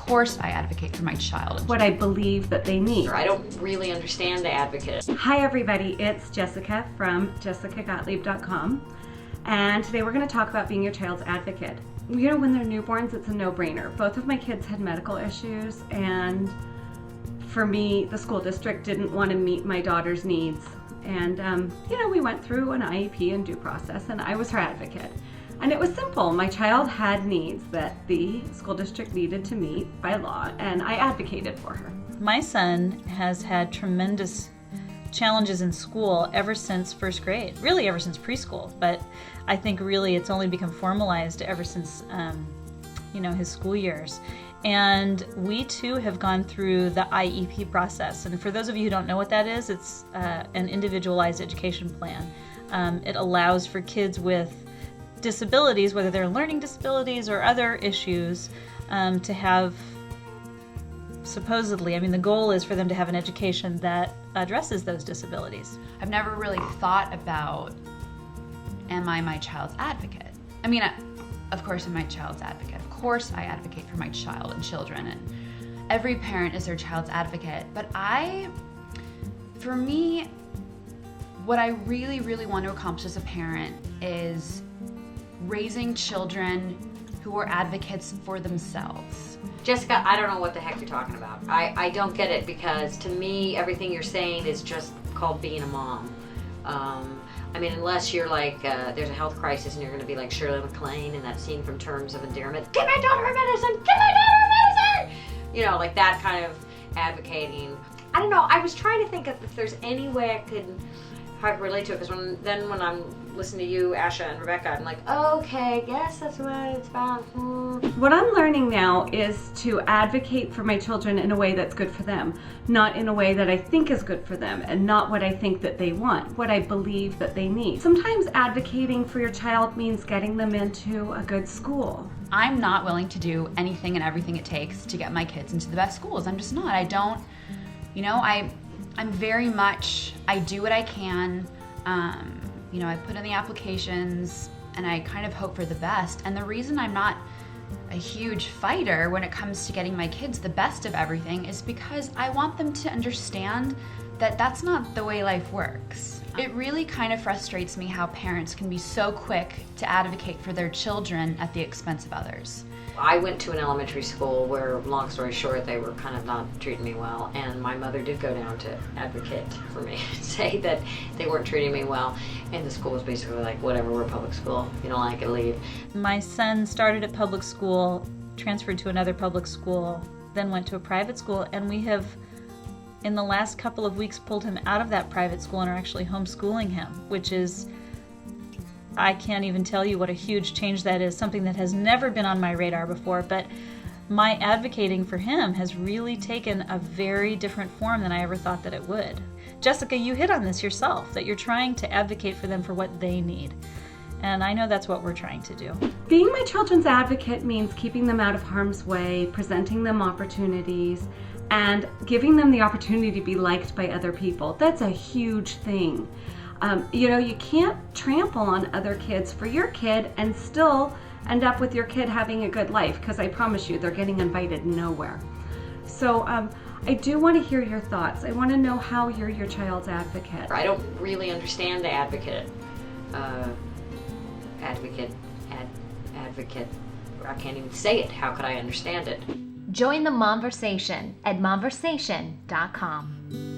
course I advocate for my child. What I believe that they need. I don't really understand the advocate. Hi everybody, it's Jessica from jessicagottlieb.com, and today we're going to talk about being your child's advocate. You know, when they're newborns, it's a no-brainer. Both of my kids had medical issues, and for me, the school district didn't want to meet my daughter's needs. And, we went through an IEP and due process, and I was her advocate. And it was simple. My child had needs that the school district needed to meet by law, and I advocated for her. My son has had tremendous challenges in school ever since first grade, really ever since preschool, but I think really it's only become formalized ever since, his school years. And we too have gone through the IEP process. And for those of you who don't know what that is, it's an individualized education plan. It allows for kids with disabilities, whether they're learning disabilities or other issues, to have, supposedly, the goal is for them to have an education that addresses those disabilities. I've never really thought about, am I my child's advocate? Of course I'm my child's advocate. Of course I advocate for my child and children, and every parent is their child's advocate. But for me, what I really, really want to accomplish as a parent is raising children who are advocates for themselves. Jessica, I don't know what the heck you're talking about. I don't get it, because to me, everything you're saying is just called being a mom. Unless you're like, there's a health crisis and you're going to be like Shirley MacLaine in that scene from Terms of Endearment. Give my daughter her medicine! Give my daughter her medicine! Like that kind of advocating. I don't know. I was trying to think of if there's any way I could relate to it, because when I'm listening to you, Asha, and Rebecca, I'm like, okay, I guess that's what it's about. What I'm learning now is to advocate for my children in a way that's good for them, not in a way that I think is good for them, and not what I think that they want, what I believe that they need. Sometimes advocating for your child means getting them into a good school. I'm not willing to do anything and everything it takes to get my kids into the best schools. I'm just not. I'm very much, I do what I can. I put in the applications and I kind of hope for the best. And the reason I'm not a huge fighter when it comes to getting my kids the best of everything is because I want them to understand that that's not the way life works. It really kind of frustrates me how parents can be so quick to advocate for their children at the expense of others. I went to an elementary school where, long story short, they were kind of not treating me well, and my mother did go down to advocate for me and say that they weren't treating me well, and the school was basically like, whatever, we're a public school, you don't like it, leave. My son started at public school, transferred to another public school, then went to a private school, and we have, in the last couple of weeks, pulled him out of that private school and are actually homeschooling him, which is, I can't even tell you what a huge change that is, something that has never been on my radar before, but my advocating for him has really taken a very different form than I ever thought that it would. Jessica, you hit on this yourself, that you're trying to advocate for them for what they need. And I know that's what we're trying to do. Being my children's advocate means keeping them out of harm's way, presenting them opportunities, and giving them the opportunity to be liked by other people. That's a huge thing. You can't trample on other kids for your kid and still end up with your kid having a good life, because I promise you, they're getting invited nowhere. So I do want to hear your thoughts. I want to know how you're your child's advocate. I don't really understand the advocate. Advocate. I can't even say it. How could I understand it? Join the Momversation at momversation.com.